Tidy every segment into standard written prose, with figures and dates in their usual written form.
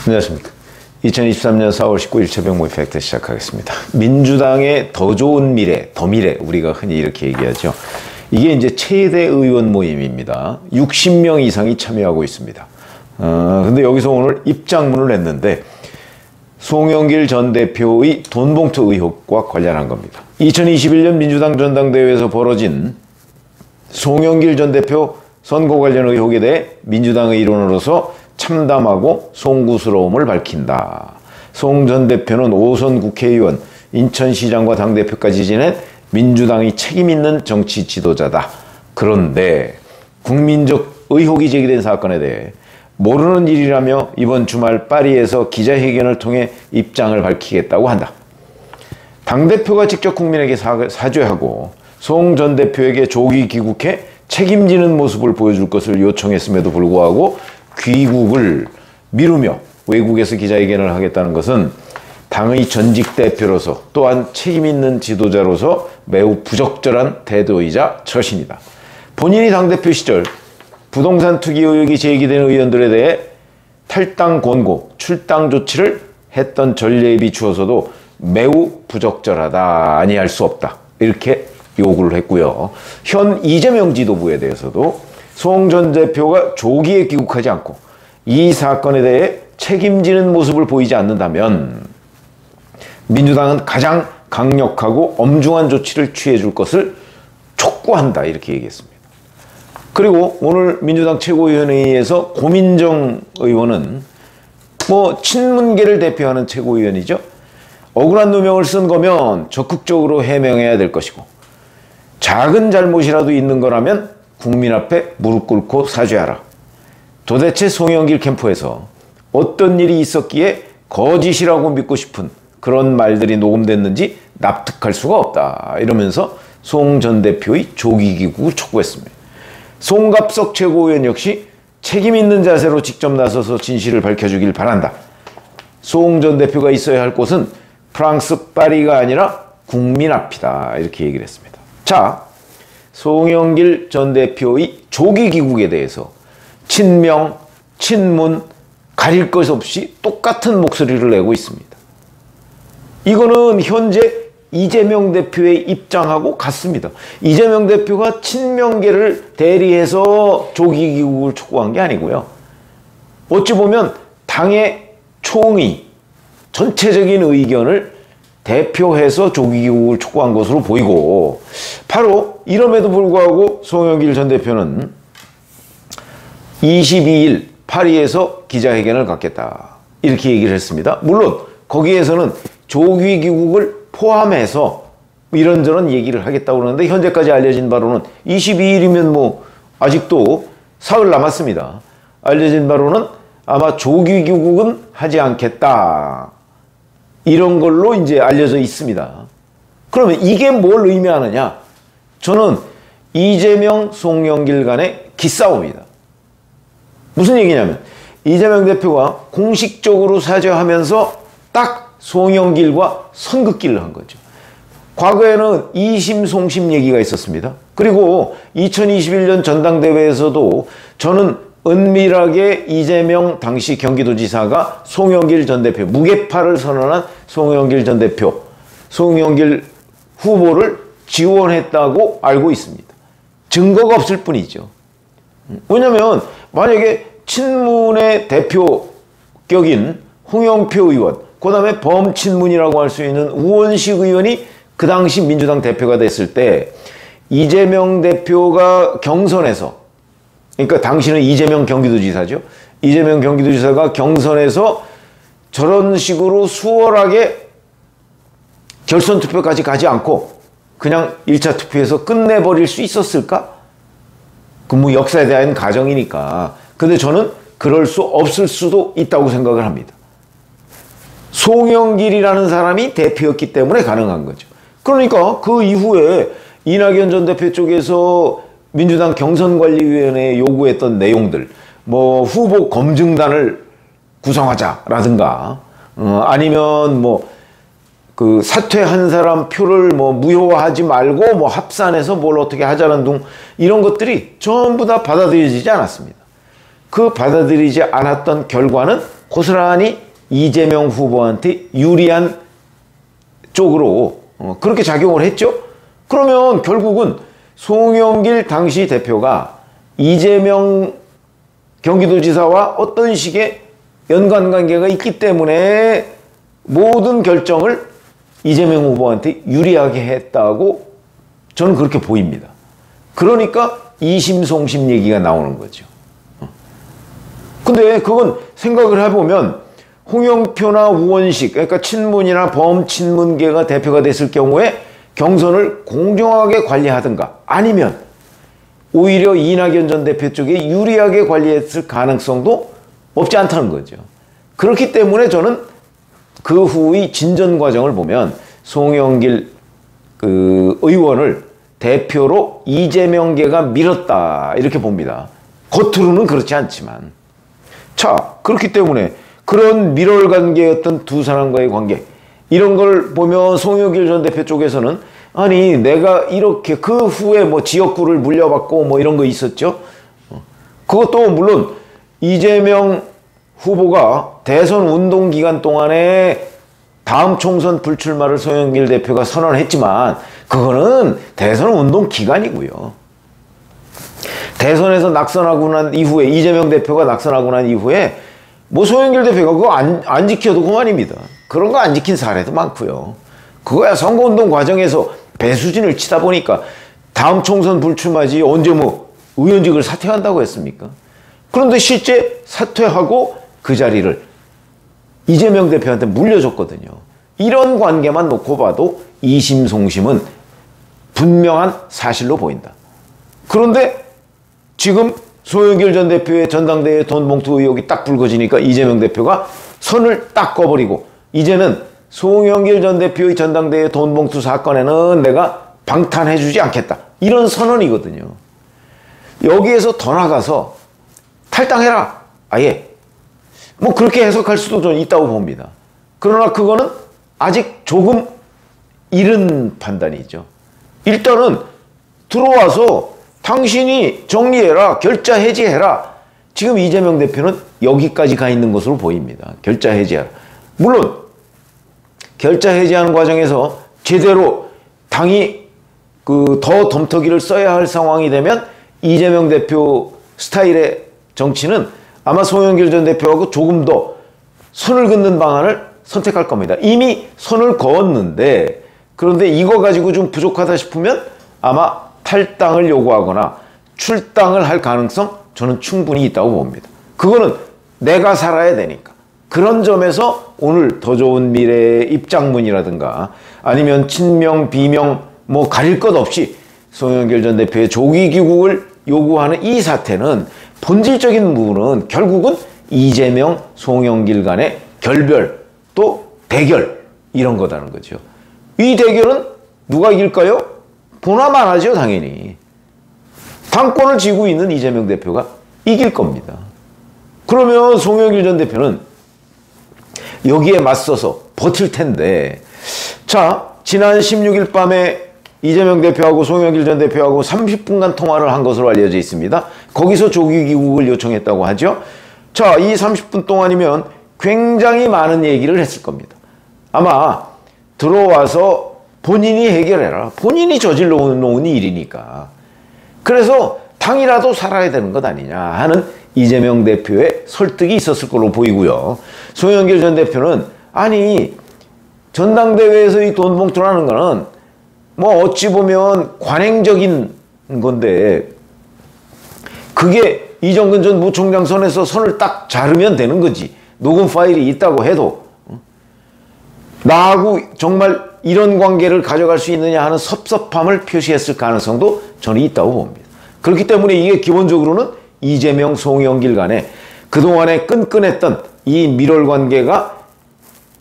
안녕하십니까. 2023년 4월 19일 새벽 모의 팩트 시작하겠습니다. 민주당의 더 좋은 미래, 더 미래, 우리가 흔히 이렇게 얘기하죠. 이게 이제 최대 의원 모임입니다. 60명 이상이 참여하고 있습니다. 근데 여기서 오늘 입장문을 냈는데 송영길 전 대표의 돈봉투 의혹과 관련한 겁니다. 2021년 민주당 전당대회에서 벌어진 송영길 전 대표 선거 관련 의혹에 대해 민주당의 일원으로서 참담하고 송구스러움을 밝힌다. 송 전 대표는 5선 국회의원, 인천시장과 당대표까지 지낸 민주당이 책임있는 정치 지도자다. 그런데 국민적 의혹이 제기된 사건에 대해 모르는 일이라며 이번 주말 파리에서 기자회견을 통해 입장을 밝히겠다고 한다. 당대표가 직접 국민에게 사죄하고 송 전 대표에게 조기 귀국해 책임지는 모습을 보여줄 것을 요청했음에도 불구하고 귀국을 미루며 외국에서 기자회견을 하겠다는 것은 당의 전직 대표로서 또한 책임있는 지도자로서 매우 부적절한 태도이자 처신이다. 본인이 당대표 시절 부동산 투기 의혹이 제기된 의원들에 대해 탈당 권고, 출당 조치를 했던 전례에 비추어서도 매우 부적절하다, 아니할 수 없다, 이렇게 요구를 했고요. 현 이재명 지도부에 대해서도 송 전 대표가 조기에 귀국하지 않고 이 사건에 대해 책임지는 모습을 보이지 않는다면 민주당은 가장 강력하고 엄중한 조치를 취해줄 것을 촉구한다, 이렇게 얘기했습니다. 그리고 오늘 민주당 최고위원회의에서 고민정 의원은 친문계를 대표하는 최고위원이죠. 억울한 누명을 쓴 거면 적극적으로 해명해야 될 것이고 작은 잘못이라도 있는 거라면 국민 앞에 무릎 꿇고 사죄하라. 도대체 송영길 캠프에서 어떤 일이 있었기에 거짓이라고 믿고 싶은 그런 말들이 녹음됐는지 납득할 수가 없다. 이러면서 송 전 대표의 조기 귀국을 촉구했습니다. 송갑석 최고위원 역시 책임 있는 자세로 직접 나서서 진실을 밝혀주길 바란다. 송 전 대표가 있어야 할 곳은 프랑스 파리가 아니라 국민 앞이다. 이렇게 얘기를 했습니다. 자, 송영길 전 대표의 조기 귀국에 대해서 친명, 친문, 가릴 것 없이 똑같은 목소리를 내고 있습니다. 이거는 현재 이재명 대표의 입장하고 같습니다. 이재명 대표가 친명계를 대리해서 조기 귀국을 촉구한 게 아니고요. 어찌 보면 당의 총의, 전체적인 의견을 대표해서 조기 귀국을 촉구한 것으로 보이고, 바로 이럼에도 불구하고 송영길 전 대표는 22일 파리에서 기자회견을 갖겠다, 이렇게 얘기를 했습니다. 물론 거기에서는 조기 귀국을 포함해서 이런저런 얘기를 하겠다고 그러는데 현재까지 알려진 바로는 22일이면 아직도 사흘 남았습니다. 알려진 바로는 아마 조기 귀국은 하지 않겠다, 이런 걸로 이제 알려져 있습니다. 그러면 이게 뭘 의미하느냐? 저는 이재명, 송영길 간의 기싸움이다. 무슨 얘기냐면 이재명 대표가 공식적으로 사죄하면서 딱 송영길과 선긋기를 한 거죠. 과거에는 이심 송심 얘기가 있었습니다. 그리고 2021년 전당대회에서도 저는 은밀하게 이재명 당시 경기도지사가 송영길 전 대표, 무게파를 선언한 송영길 전 대표, 송영길 후보를 지원했다고 알고 있습니다. 증거가 없을 뿐이죠. 왜냐하면 만약에 친문의 대표격인 홍영표 의원, 그 다음에 범친문이라고 할 수 있는 우원식 의원이 그 당시 민주당 대표가 됐을 때 이재명 대표가 경선에서, 그러니까 당시는 이재명 경기도지사죠. 이재명 경기도지사가 경선에서 저런 식으로 수월하게 결선 투표까지 가지 않고 그냥 1차 투표에서 끝내버릴 수 있었을까? 그 역사에 대한 가정이니까. 근데 저는 그럴 수 없을 수도 있다고 생각을 합니다. 송영길이라는 사람이 대표였기 때문에 가능한 거죠. 그러니까 그 이후에 이낙연 전 대표 쪽에서 민주당 경선관리위원회에 요구했던 내용들, 후보 검증단을 구성하자라든가, 아니면 그 사퇴한 사람 표를 무효화하지 말고 합산해서 뭘 어떻게 하자는 등 이런 것들이 전부 다 받아들여지지 않았습니다. 그 받아들이지 않았던 결과는 고스란히 이재명 후보한테 유리한 쪽으로 그렇게 작용을 했죠. 그러면 결국은 송영길 당시 대표가 이재명 경기도지사와 어떤 식의 연관관계가 있기 때문에 모든 결정을 이재명 후보한테 유리하게 했다고 저는 그렇게 보입니다. 그러니까 이심송심 얘기가 나오는 거죠. 근데 그건 생각을 해보면 홍영표나 우원식, 그러니까 친문이나 범친문계가 대표가 됐을 경우에 경선을 공정하게 관리하든가 아니면 오히려 이낙연 전 대표 쪽에 유리하게 관리했을 가능성도 없지 않다는 거죠. 그렇기 때문에 저는 그 후의 진전 과정을 보면 송영길 의원을 대표로 이재명계가 밀었다 이렇게 봅니다. 겉으로는 그렇지 않지만. 자, 그렇기 때문에 그런 밀월 관계였던 두 사람과의 관계 이런 걸 보면 송영길 전 대표 쪽에서는 아니 내가 이렇게 그 후에 뭐 지역구를 물려받고 뭐 이런 거 있었죠. 그것도 물론 이재명 후보가 대선 운동 기간 동안에 다음 총선 불출마를 송영길 대표가 선언했지만 그거는 대선 운동 기간이고요. 대선에서 낙선하고 난 이후에 이재명 대표가 낙선하고 난 이후에 뭐 송영길 대표가 그거 안 지켜도 그만입니다. 그런 거 안 지킨 사례도 많고요. 그거야 선거운동 과정에서 배수진을 치다 보니까 다음 총선 불출마지 언제 뭐 의원직을 사퇴한다고 했습니까? 그런데 실제 사퇴하고 그 자리를 이재명 대표한테 물려줬거든요. 이런 관계만 놓고 봐도 이심송심은 분명한 사실로 보인다. 그런데 지금 송영길 전 대표의 전당대회 돈봉투 의혹이 딱 불거지니까 이재명 대표가 선을 딱 꺼버리고 이제는 송영길 전 대표의 전당대회 돈봉투 사건에는 내가 방탄해주지 않겠다. 이런 선언이거든요. 여기에서 더 나가서 탈당해라. 아예. 뭐 그렇게 해석할 수도 좀 있다고 봅니다. 그러나 그거는 아직 조금 이른 판단이죠. 일단은 들어와서 당신이 정리해라. 결자 해지해라. 지금 이재명 대표는 여기까지 가 있는 것으로 보입니다. 결자 해지하라. 물론 결자 해지하는 과정에서 제대로 당이 더 덤터기를 써야 할 상황이 되면 이재명 대표 스타일의 정치는 아마 송영길 전 대표하고 조금 더 선을 긋는 방안을 선택할 겁니다. 이미 선을 그었는데 그런데 이거 가지고 좀 부족하다 싶으면 아마 탈당을 요구하거나 출당을 할 가능성 저는 충분히 있다고 봅니다. 그거는 내가 살아야 되니까. 그런 점에서 오늘 더 좋은 미래의 입장문이라든가 아니면 친명, 비명 뭐 가릴 것 없이 송영길 전 대표의 조기 귀국을 요구하는 이 사태는 본질적인 부분은 결국은 이재명, 송영길 간의 결별 또 대결 이런 거다는 거죠. 이 대결은 누가 이길까요? 보나마나죠 당연히. 당권을 쥐고 있는 이재명 대표가 이길 겁니다. 그러면 송영길 전 대표는 여기에 맞서서 버틸 텐데 자 지난 16일 밤에 이재명 대표하고 송영길 전 대표하고 30분간 통화를 한 것으로 알려져 있습니다. 거기서 조기 귀국을 요청했다고 하죠. 자, 이 30분 동안이면 굉장히 많은 얘기를 했을 겁니다. 아마 들어와서 본인이 해결해라. 본인이 저질러 놓은 일이니까. 그래서 당이라도 살아야 되는 것 아니냐 하는 이재명 대표의 설득이 있었을 걸로 보이고요. 송영길 전 대표는 아니 전당대회에서 이 돈봉투라는 거는 뭐 어찌 보면 관행적인 건데 그게 이정근 전 부총장 선에서 선을 딱 자르면 되는 거지. 녹음 파일이 있다고 해도 나하고 정말 이런 관계를 가져갈 수 있느냐 하는 섭섭함을 표시했을 가능성도 저는 있다고 봅니다. 그렇기 때문에 이게 기본적으로는 이재명, 송영길 간에 그동안에 끈끈했던 이 밀월 관계가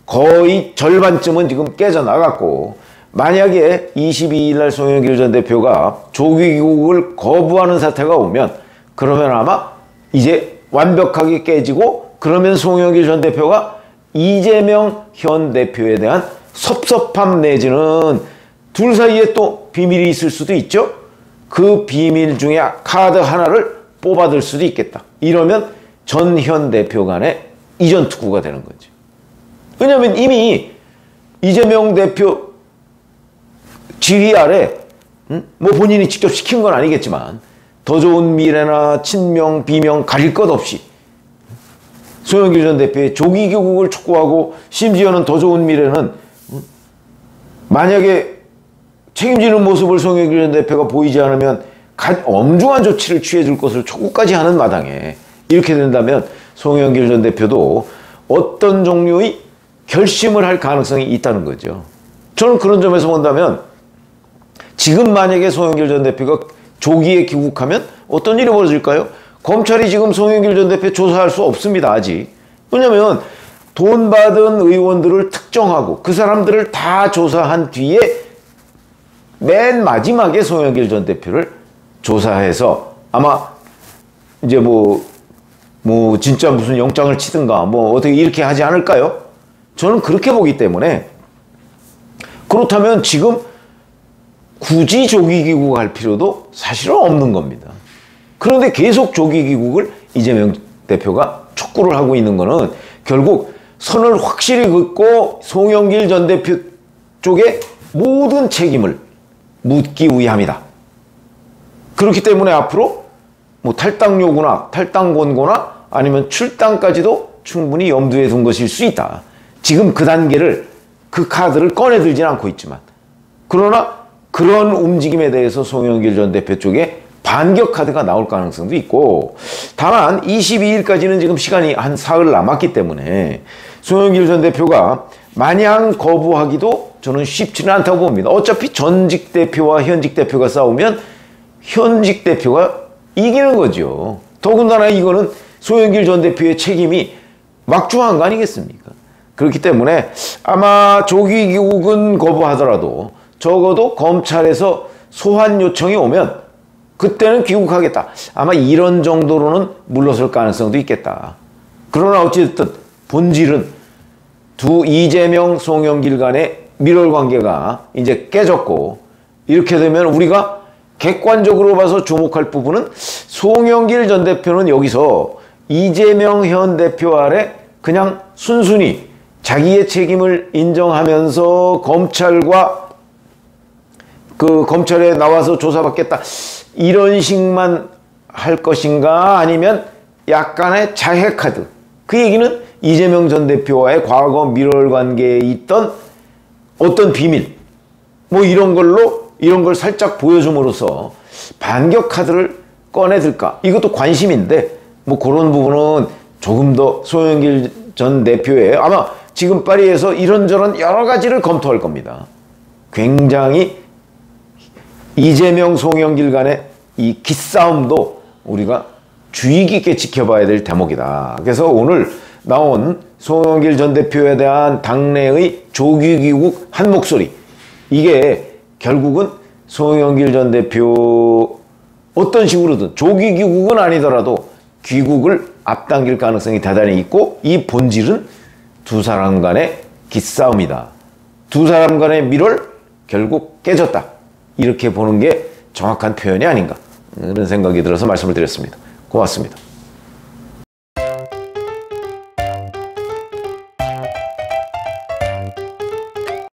거의 절반쯤은 지금 깨져나갔고 만약에 22일 날 송영길 전 대표가 조기 귀국을 거부하는 사태가 오면 그러면 아마 이제 완벽하게 깨지고 그러면 송영길 전 대표가 이재명 현 대표에 대한 섭섭함 내지는 둘 사이에 또 비밀이 있을 수도 있죠. 그 비밀 중에 카드 하나를 뽑아들 수도 있겠다. 이러면 전 현 대표 간에 이전 특구가 되는 거죠. 왜냐하면 이미 이재명 대표 지휘 아래 뭐 본인이 직접 시킨 건 아니겠지만 더 좋은 미래나 친명, 비명 가릴 것 없이 송영길 전 대표의 조기 귀국을 촉구하고 심지어는 더 좋은 미래는 만약에 책임지는 모습을 송영길 전 대표가 보이지 않으면 엄중한 조치를 취해줄 것을 촉구까지 하는 마당에 이렇게 된다면 송영길 전 대표도 어떤 종류의 결심을 할 가능성이 있다는 거죠. 저는 그런 점에서 본다면 지금 만약에 송영길 전 대표가 조기에 귀국하면 어떤 일이 벌어질까요? 검찰이 지금 송영길 전 대표 조사할 수 없습니다. 아직. 왜냐하면 돈 받은 의원들을 특정하고 그 사람들을 다 조사한 뒤에 맨 마지막에 송영길 전 대표를 조사해서 아마 이제 뭐 진짜 무슨 영장을 치든가 뭐 어떻게 이렇게 하지 않을까요? 저는 그렇게 보기 때문에 그렇다면 지금 굳이 조기 귀국할 필요도 사실은 없는 겁니다. 그런데 계속 조기 귀국을 이재명 대표가 촉구를 하고 있는 거는 결국 선을 확실히 긋고 송영길 전 대표 쪽에 모든 책임을 묻기 위함이다. 그렇기 때문에 앞으로 뭐 탈당 요구나 탈당 권고나 아니면 출당까지도 충분히 염두에 둔 것일 수 있다. 지금 그 단계를 그 카드를 꺼내들진 않고 있지만 그러나 그런 움직임에 대해서 송영길 전 대표 쪽에 반격 카드가 나올 가능성도 있고 다만 22일까지는 지금 시간이 한 사흘 남았기 때문에 송영길 전 대표가 마냥 거부하기도 저는 쉽지는 않다고 봅니다. 어차피 전직 대표와 현직 대표가 싸우면 현직 대표가 이기는 거죠. 더군다나 이거는 송영길 전 대표의 책임이 막중한 거 아니겠습니까? 그렇기 때문에 아마 조기 귀국은 거부하더라도 적어도 검찰에서 소환 요청이 오면 그때는 귀국하겠다. 아마 이런 정도로는 물러설 가능성도 있겠다. 그러나 어찌됐든 본질은 이재명, 송영길 간의 밀월 관계가 이제 깨졌고 이렇게 되면 우리가 객관적으로 봐서 주목할 부분은 송영길 전 대표는 여기서 이재명 현 대표 아래 그냥 순순히 자기의 책임을 인정하면서 검찰과 검찰에 나와서 조사받겠다 이런 식만 할 것인가 아니면 약간의 자해 카드 그 얘기는 이재명 전 대표와의 과거 밀월 관계에 있던 어떤 비밀 뭐 이런 걸 살짝 보여줌으로써 반격 카드를 꺼내들까 이것도 관심인데 뭐 그런 부분은 조금 더 송영길 전 대표의 아마 지금 파리에서 이런저런 여러 가지를 검토할 겁니다. 굉장히 이재명, 송영길 간의 이 기싸움도 우리가 주의 깊게 지켜봐야 될 대목이다. 그래서 오늘 나온 송영길 전 대표에 대한 당내의 조기 귀국 한 목소리 이게 결국은 송영길 전 대표 어떤 식으로든 조기 귀국은 아니더라도 귀국을 앞당길 가능성이 대단히 있고 이 본질은 두 사람 간의 기싸움이다. 두 사람 간의 밀월 결국 깨졌다. 이렇게 보는 게 정확한 표현이 아닌가 그런 생각이 들어서 말씀을 드렸습니다. 고맙습니다.